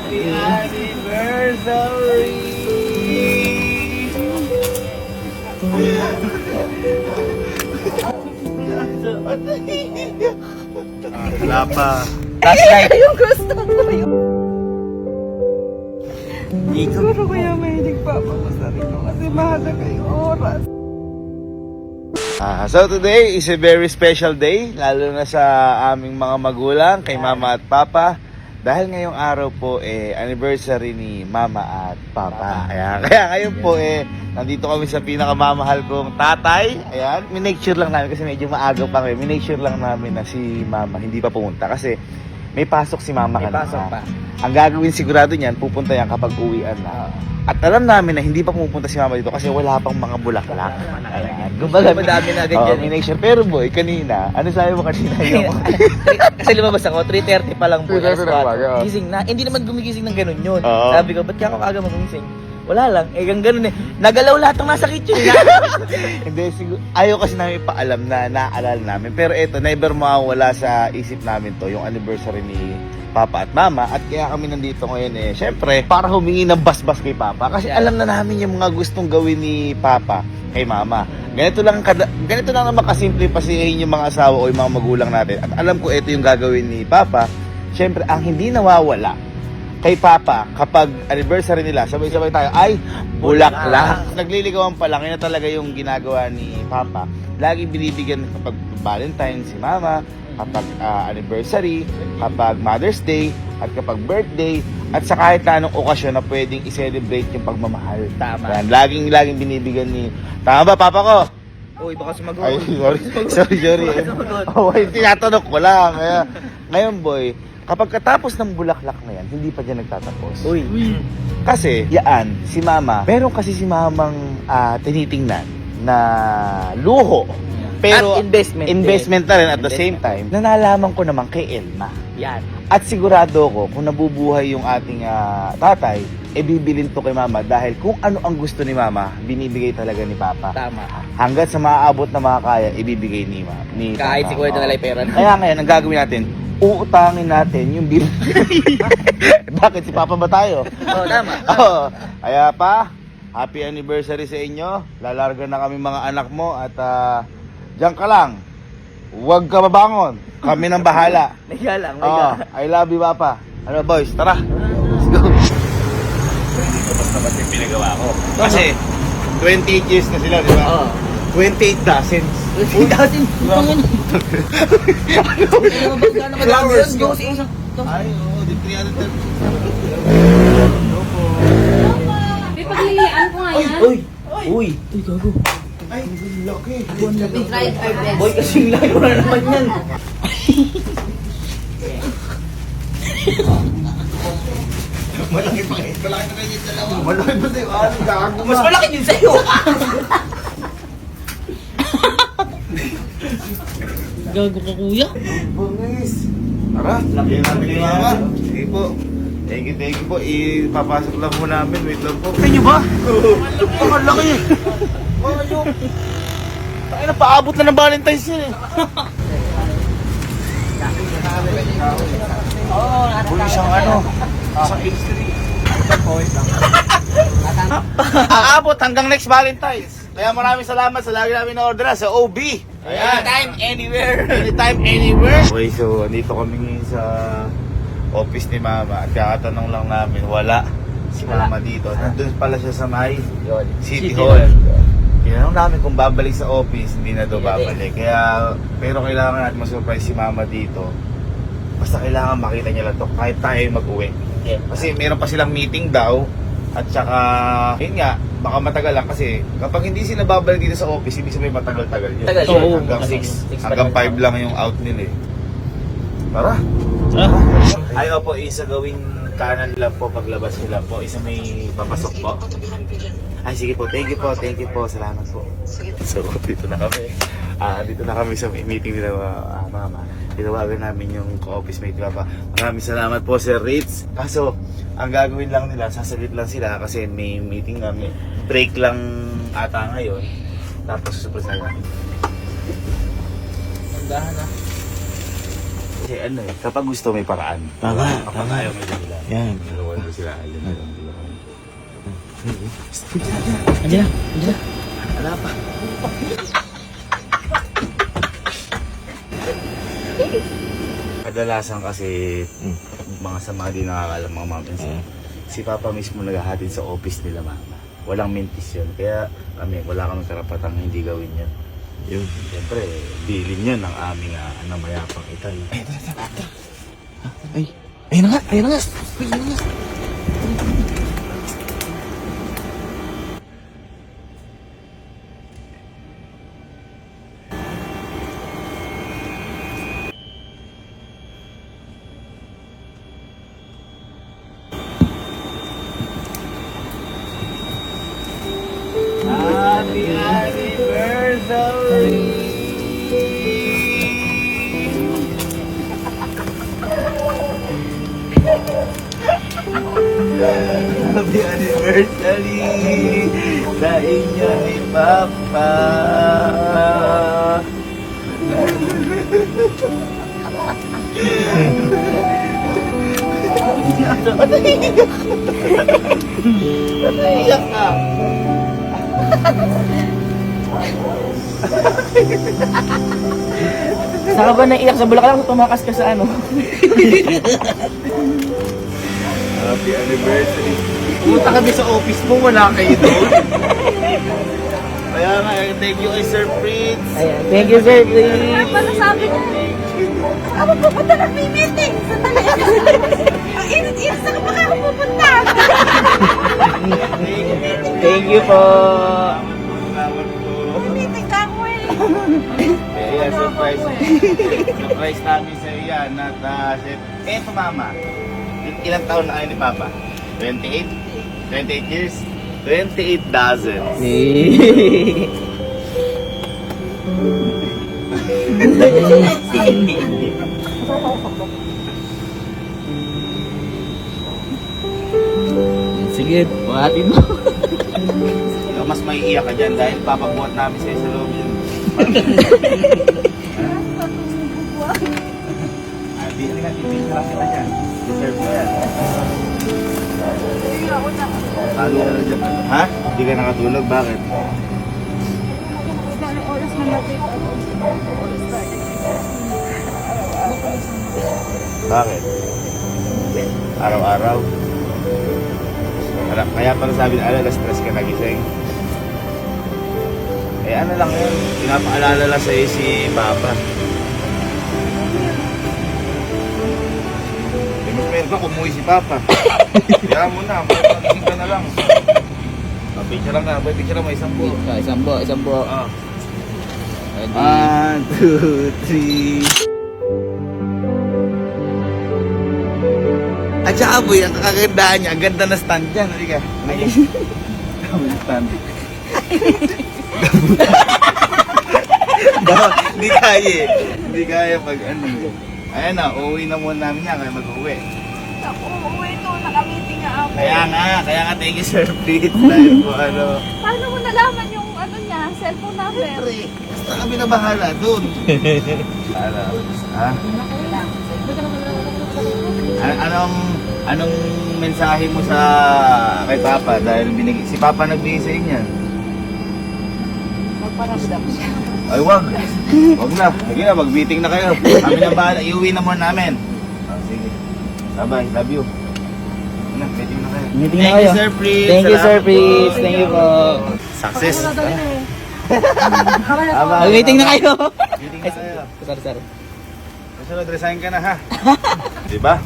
Wala pa. Last night. Yung gusto ko yun. Ikaw. Siguro kaya mahilig pa ako sa rito kasi mahalaga yung oras. So today is a very special day, lalo na sa aming mga magulang, kay Mama at Papa. Dahil ngayong araw po anniversary ni Mama at Papa. Ayan. Kaya ngayon po nandito kami sa pinakamamahal kong tatay. Ayan. Minake sure lang namin kasi medyo maaga pa kami. Minake sure lang namin na si Mama hindi pa pumunta kasi may pasok si Mama kanina. May pasok pa. Ang gagawin sigurado niyan, pupunta yan kapag uwian na. At alam namin na hindi pa pumupunta si Mama dito kasi wala pang mga bulaklak. Ayan. Kumbaga, Madami na agad yan. minake sure. Pero boy, kanina, ano sabi mo kanina? Kasi lumabas ako, 3:30 pa lang po. 3:30 na ba? Oo. Gising na. Hindi naman gumigising ng ganun yun. Oo. Sabi ko, ba't kaya ako aga magumising? Wala lang. Ganun eh. Nagalaw lahat ng nasa kitchen. Hindi, siguro, ayaw kasi namin paalam na naaalala namin. Pero eto, never mawawala sa isip namin to, yung anniversary ni Papa at Mama. At kaya kami nandito ngayon syempre, para humingi ng basbas kay Papa. Kasi alam na namin yung mga gustong gawin ni Papa kay Mama. Ganito lang naman kasimple pasihin yung mga asawa o yung mga magulang natin. At alam ko ito yung gagawin ni Papa. Syempre, ang hindi nawawala kay Papa kapag anniversary nila, sabay-sabay tayo, ay bulaklak. Nagliligawan pa lang, yun na talaga yung ginagawa ni Papa. Laging binibigyan kapag Valentine si Mama, kapag anniversary, kapag Mother's Day, at kapag birthday, at sa kahit na anong okasyon na pwedeng i-celebrate yung pagmamahal. Tama. Yan, laging binibigyan ni... Tama ba, Papa ko? Uy, baka sumagot. Ay, sorry. Oh, tinatanong ko lang. Kaya, ngayon, boy, kapag katapos ng bulaklak na yan, hindi pa dyan nagtatapos. Uy. Kasi, yaan, si Mama, meron kasi si Mamang tinitingnan na luho. Pero At investment na rin at the same time, na nalaman ko naman kay Elma. Yan. At sigurado ko, kung nabubuhay yung ating tatay, bibilin to kay Mama dahil kung ano ang gusto ni Mama, binibigay talaga ni Papa. Tama. Hanggat sa maaabot na mga kaya, ibibigay ni Kahit Papa. 50 na lang pera. Kaya ngayon, ang gagawin natin, uutangin natin yung bill. Bakit? Si Papa ba tayo? Oo, tama. Oo. Kaya pa, happy anniversary sa inyo. Lalarga na kami mga anak mo at diyan ka lang. Huwag ka babangon. Kami nang bahala. Mega lang, Oh, mega. I love you, Papa. Ano, boys? Tara. Let's go. Basta ba yung pinagawa ko? Kasi, 28 years na sila, di ba? Oo. 28 dozens. Dasin. Flowers. Ay, oo. Di 300. May paglilian ko nga yan. Uy. Uy, gago. Ay, laki. We tried our best. Boy, kasing layo na naman yan. Malaki pa rin. Malaki na rin yung dalawa. Malaki pa rin. Ano, gago Mas malaki din sa'yo. Gago ka, kuya. Bungis. Tara, laki namin ni Mama. Sige po. Thank you po. Ipapasok lang po namin. Wait lang po. Kaya nyo ba? Oo. Ang laki. Oh, yung... Tayo na, paabot na ng Valentine's yun eh. Uy, isang ano? Isang H3. Aabot hanggang next Valentine's. Kaya maraming salamat sa lagi namin na order sa OB. Ayan. Anytime, anywhere. Anytime, anywhere. Okay, so andito kami ngayon sa office ni Mama at kakatanong lang namin, wala si Mama dito. Nandun pala siya sa may City Hall. Tinanong namin kung babalik sa office, hindi na daw babalik. Kaya, pero kailangan natin ma-surprise si Mama dito. Basta kailangan makita niya lang to kahit tayo mag-uwi. Kasi meron pa silang meeting daw. At saka, yun nga, baka matagal lang kasi kapag hindi sila babalik dito sa office, hindi sabihin matagal-tagal yun. Tagal So, yun. hanggang 6, Six hanggang pa 5 lang yung out nila eh. Tara! Ayaw po, isa gawing kanan lang po paglabas nila po. Isa may papasok po. Ay, sige po. Thank you po. Salamat po. So, dito na kami. Dito na kami sa meeting nila, Mama. Tinawagan namin yung co-office mate nila pa. Maraming salamat po, Sir Ritz. Kaso, ang gagawin lang nila, sasalit lang sila kasi may meeting namin. Break lang ata ngayon. Tapos susurprise namin. Tandahan na. Kasi ano kapag gusto may paraan. Tama, Kapag tama. ayaw may dahilan. Yan. Andiyan na. Wala pa. Kadalasan kasi mga sa mga di nakakalam mga mountains, si Papa mismo naghahatid sa office nila mama. Walang mintis yun. Kaya kami, wala kami karapatang hindi gawin yun. Yun. Siyempre, bilin yun ng aming mayapang ital. Ay, ayun na nga. Ayun na nga. Happy anniversary! Happy anniversary sa inyo ni Papa! Naiiyak ka! Saka ba naiyak sa Bulacan? Tumakas ka sa ano? Happy anniversary! Pumunta kami sa office mo, wala kayo doon. Kaya nga, thank you kay Sir Fritz. Ayan. Thank you, Sir Fritz. Paano sabi niya? Ako pupunta ng meeting. Sandali. Ang init-init. Saan pa ako pupunta? Thank you po. Salamat po. Meeting ka mo eh. Kaya surprise. Surprise namin sa iyo yan. At, eto mama, ilang taon na kayo ni Papa? 28? 28 years? 28 dozens. Sige, buhatin mo. Ikaw mas maiiyak ka dyan dahil papabuhat namin sa sa loob yun. Di ka tipin lang kita dyan. Deserve mo yan. Talo ka na dyan. Ha? Hindi ka nakatulog? Bakit? Oras na natin. Bakit? Araw-araw? Kaya pala sabi na alas stress ka nagising. Eh ano lang yun, pinapaalala lang sa'yo si Papa. Eh mas meron ka kumuhi si Papa. Kaya mo na, magising ka na lang. Picture lang ka, picture lang mo isang buo. Isang buo. Ah. Ready? 1, 2, 3. At saka boy, ang kakagandaan niya, ang ganda na stand dyan. Halika. Halika. Stand. Hindi kaya eh. Hindi kaya pag ano. Ayan na, uuwi na muna namin yan, kaya mag-uwi. Ako, uwi to. Nakamiting nga ako. Kaya nga, thank you Sir Pete. Dahil po ano. Paano mo nalaman yung ano niya, cellphone number? Siyempre, basta kami na bahala dun. Ano? Ha? Anong mensahe mo sa kay Papa dahil si Papa nagbigay sa inyo? Magparamdam siya. Ay wag. Wag na. Sige na, mag-meeting na kayo. Kami na bahala. Iuwi na muna namin. Oh, sige. Bye-bye. Love you. Ano, meeting na kayo. Meeting na Thank kayo. you, Sir Fritz. Thank you, Sir Salamat po. Fritz. Thank you po. Success. Mag-meeting na kayo. Meeting na kayo. Sorry. Kasunod, resign ka na ha. Diba?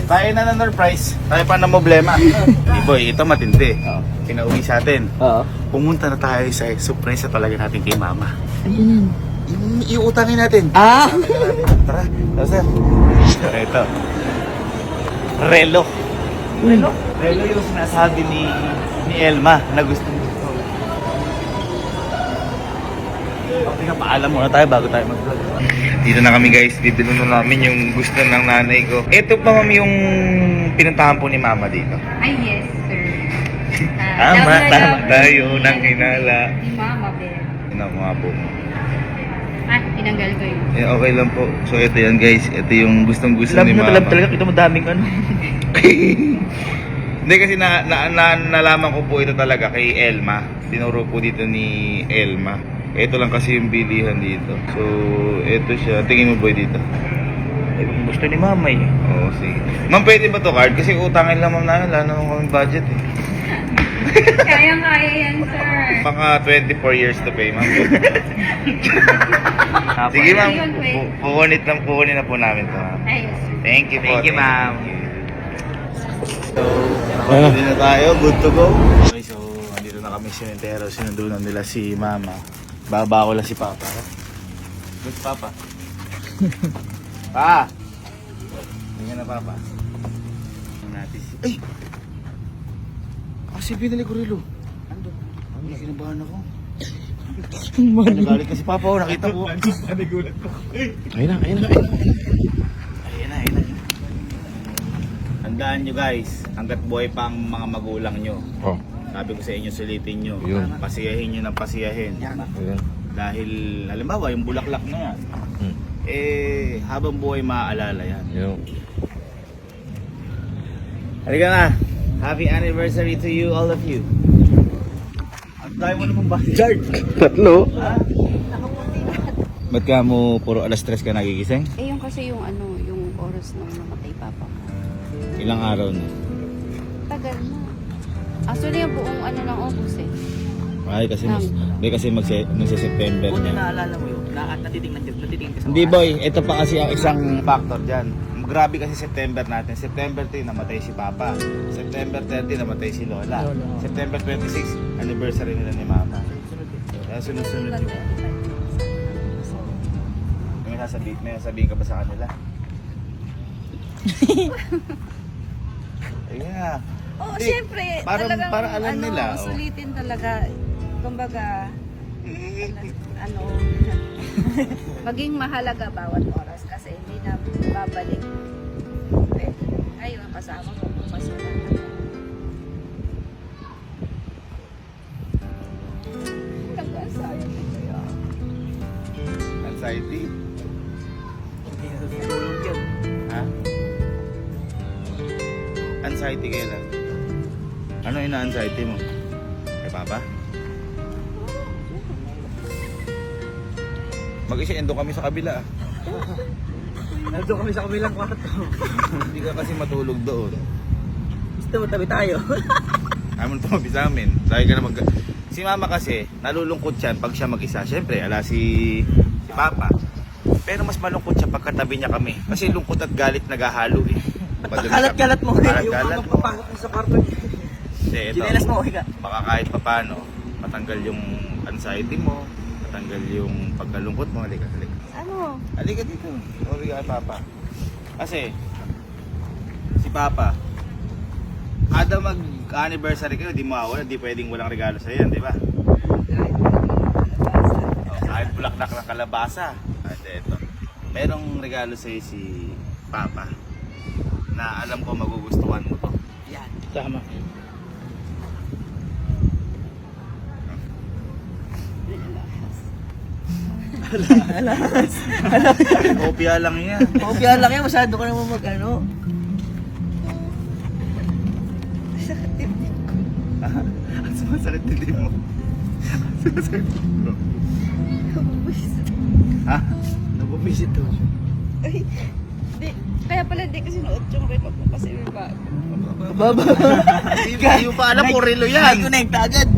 Tayo na ng price. Tayo pa na problema. Boy, ito matindi. Pinauwi sa atin. Oo. Pumunta na tayo sa surprise na talaga natin kay Mama. Ayun. Yung iutangin natin. Ah! Tara, sir. Ito. Relo. Relo yung sinasabi ni Elma na gusto. Okay, paalam muna tayo bago tayo mag-vlog. Dito na kami guys, bibili na namin yung gusto ng nanay ko. Ito pa mami yung pinuntahan po ni Mama dito. Ay, yes, sir. Tama tayo ng hinala. Ni Mama, Ben. Yun ang mga po. Tinanggal ko yun. Eh, okay lang po. So ito yan guys, ito yung gustong gusto Love ni na Mama. talaga. Kita mo daming ano. Hindi kasi nalaman ko po ito talaga kay Elma. Tinuro po dito ni Elma. Ito lang kasi yung bilihan dito. So, ito siya. Tingin mo boy dito. Gusto ni mama eh. Oo, sige. Ma'am, pwede ba to card? Kasi utangin lang ma'am namin. Wala naman kaming budget eh. Kaya yan, sir. Mga 24 years to pay, ma'am. Sige ma'am, kukunin na po namin to. Ma'am. Ayos. Thank you po. Thank you, ma'am. So, nakapili na tayo. Good to go. Okay, so, andito na kami sa Sementero. Sinundunan nila si mama. Baba ko lang si papa. Good papa. Pa! Hindi na papa. Natin si... Ay! Kasi pinali ko rilo. Ando. Ay, kinabahan ako. Nagalit kasi papa ko. Nakita ko. Nagulat ko. Ayun na. Ayun na. Tandaan nyo guys, hanggat buhay pa ang mga magulang nyo. Oh. Sabi ko sa inyo, sulitin nyo. Yun. Pasiyahin nyo ng pasiyahin. Ayun. Dahil, halimbawa, yung bulaklak na yan. Eh, habang buhay maaalala yan. Yun. Halika na. Happy anniversary to you, all of you. Ang dahil mo naman backyard. Tatlo? Ba't ka mo puro alas 3 ka nagigising? Eh, yung kasi yung yung oras nung namatay papa ko. Ilang araw na? Tagal na. Actually, yung buong ng August eh. Ay, kasi magse-September Buti na. naalala mo yun. Natitingnan ka sa Hindi boy, ito pa kasi ang isang factor dyan. Grabe kasi September natin. September 3, namatay si Papa. September 30, namatay si Lola. September 26, anniversary nila ni Mama. Kaya sunod-sunod yun. May sasabihin ka ba sa kanila? Yeah. Oo, Hindi, syempre. parang- talagang, parang alam nila, oh. Sulitin talaga. Kumbaga, Maging mahalaga bawat oras kasi hindi na babalik. Pwede. Ayun, ang kasama ko pasukan na. nag-anxiety kaya. Anxiety? Tulog yun. Ha? Anxiety kailan? Ano ina-anxiety mo? Kay Papa? Mag-isa endo kami sa kabila. Nandun kami sa kabilang kwarto. Hindi ka kasi matulog doon. Gusto mo tabi tayo. Ayaw mo tumabi sa amin. Lagi ka na Si Mama kasi, nalulungkot siya pag siya mag-isa. Siyempre, si Papa. Pero mas malungkot siya pagkatabi niya kami. Kasi lungkot at galit naghahalo eh. Kalat-kalat mo. Kalat-kalat Yung mo. papakot mo sa kwarto. Hindi, ito. Ginelas mo, higa. Baka kahit papano, matanggal yung anxiety mo, matanggal yung pagkalungkot mo. Halika. Ano? Halika dito. Sorry kay Papa. Kasi, si Papa, kada mag-anniversary kayo, di mawawala, di pwedeng walang regalo sa'yo yan, di ba? Kahit bulaklak ng kalabasa. At ito, merong regalo sa'yo si Papa na alam ko magugustuhan mo to. Yan. Tama. Kopya lang yan. Kopya lang yan. Masyado ka naman mag-ano. Ang sumasakit din mo. Sumasakit din mo. Ha? Nabubisit to. Ay, di, kaya pala di kasi nuot yung relo ko kasi may bago. Baba. Hindi mo pa alam kung relo yan. Connect agad.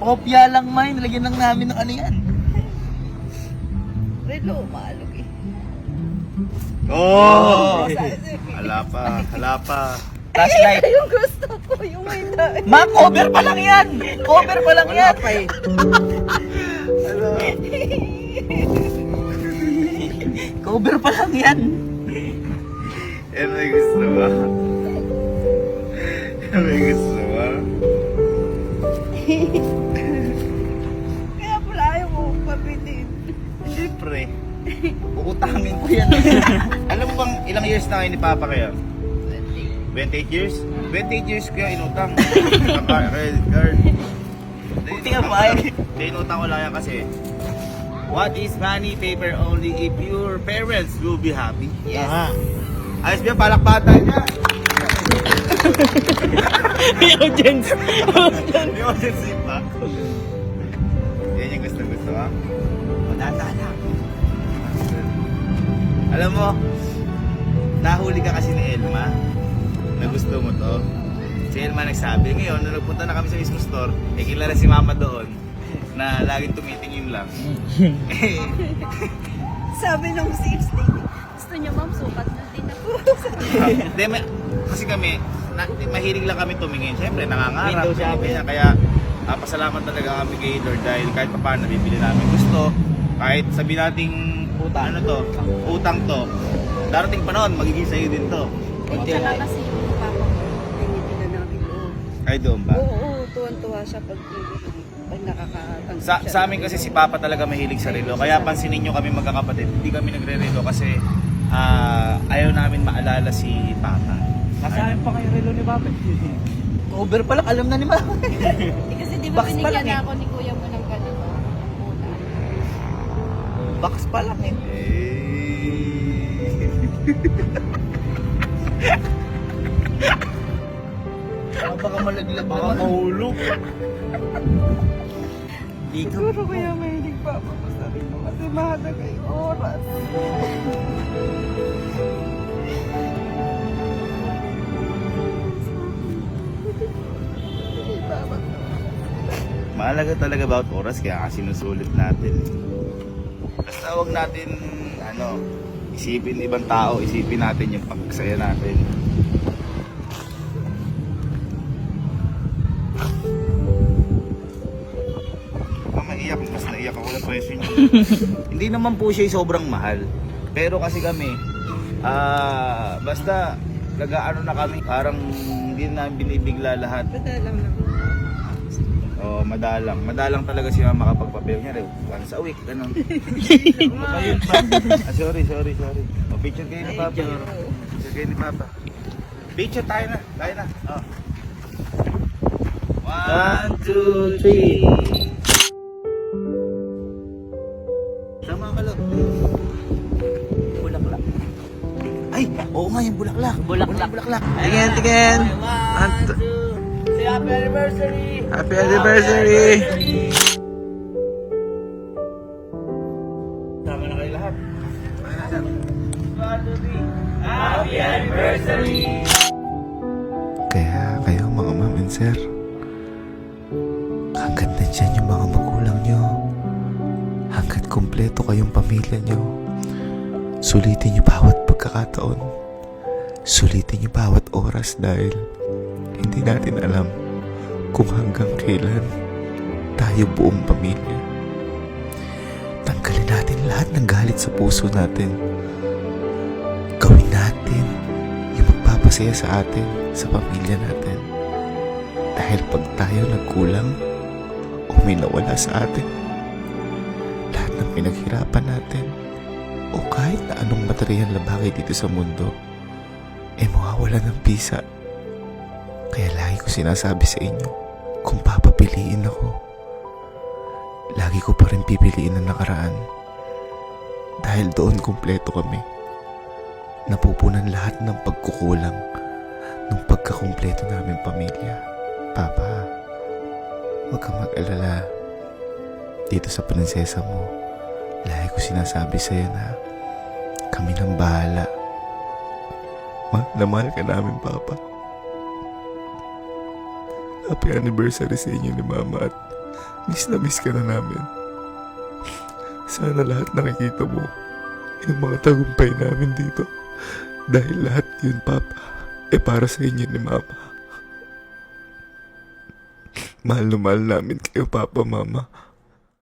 Kopya lang man. Nilagyan lang namin ng ano yan. Relo, maalog eh. Oh! Hala pa. Flashlight. Yung gusto ko, yung may dahil. Ma, cover pa lang yan. Cover pa lang yan. Cover pa lang yan. Yan may gusto ba? Yan may gusto ba? Kaya pala ayaw mo papitin. Siyempre. Uutangin ko yan. Alam mo bang ilang years na kayo ni Papa kaya? 28 years? 28 years kaya inutang. Credit card. Buti nga pa eh. Hindi, inutang ko lang yan kasi what is money paper only if your parents will be happy? Yes. Ayos ba, palakpatan niya. May audience. Emergency pa. Yan yung gusto ha? Madadala. Alam mo, nahuli ka kasi ni Elma na gusto mo to. Si Elma nagsabi, ngayon, nung nagpunta na kami sa mismo store, eh kilala si Mama doon na laging tumitingin lang. Sabi nung sales lady, Gusto niyo ma'am, sukat na din ako. Hindi, kasi kami, mahilig lang kami tumingin. Siyempre, nangangarap. Window shopping. Kaya, pasalamat talaga kami kay Lord dahil kahit pa paano nabibili namin gusto. Kahit sabi nating Utang. ano to, utang to. Darating panahon, magiging sa'yo din to. Konti Tsaka lang. kasi yung papa ko, hindi na namin loob. Ay, doon ba? Oo, tuwan-tuwa siya pag nakakatanggap Sa amin kasi si Papa talaga mahilig sa relo. Kaya pansinin nyo kami magkakapatid, hindi kami nagre-relo kasi ayaw namin maalala si Papa. Nasaan pa kayo relo ni Papa? Over pa lang, alam na ni Mama. Kasi di ba Box pa lang binigyan eh. na ako ni kuya mo ng ganito? Muna. Box pa lang eh. Baka malaglag Baka naman. mahulog. Dito. Siguro kaya mahilig pa ako sa rito kasi mahalaga yung oras. Mahalaga talaga about oras kaya sinusulit natin. Basta huwag natin isipin ibang tao, isipin natin yung pagsaya natin. Maiyak, mas naiyak ako ng presyo niya. Hindi naman po siya sobrang mahal. Pero kasi kami, basta nag-aano na kami, parang hindi na binibigla lahat. Madalang lang. Oh, madalang. Madalang talaga si Mama kapag papel niya. Once a week, ganun. Ayun pa. Sorry. Picture kayo ni Papa. Picture kayo ni Papa. Picture tayo na. Oh. 1, 2, 3. Sama ka lang. Bulaklak. Ay, oo nga yung bulaklak. Bulaklak. Tingin. One, two. Say happy anniversary. Happy anniversary! Tama na kayo lahat. Happy anniversary. Kaya kayo mga ma'am and sir, hanggat nandyan yung mga magulang nyo, hanggat kumpleto kayong pamilya nyo, sulitin nyo bawat pagkakataon, sulitin nyo bawat oras dahil hindi natin alam kung hanggang kailan tayo buong pamilya. Tanggalin natin lahat ng galit sa puso natin. Gawin natin yung magpapasaya sa atin, sa pamilya natin. Dahil pag tayo nagkulang o may nawala sa atin, lahat ng pinaghirapan natin o kahit na anong material na bagay dito sa mundo ay mawawala ng bisa. Kaya lagi ko sinasabi sa inyo, kung papapiliin ako, lagi ko pa rin pipiliin ang nakaraan. Dahil doon kumpleto kami. Napupunan lahat ng pagkukulang ng pagkakumpleto namin pamilya. Papa, huwag kang mag-alala. Dito sa prinsesa mo, lagi ko sinasabi sa'yo na kami nang bahala. Mahal na mahal ka namin, Papa. Happy anniversary sa inyo ni Mama at miss na miss ka na namin. Sana lahat nakikita mo yung mga tagumpay namin dito. Dahil lahat yun, Papa, para sa inyo ni Mama. Mahal na mahal namin kayo, Papa, Mama.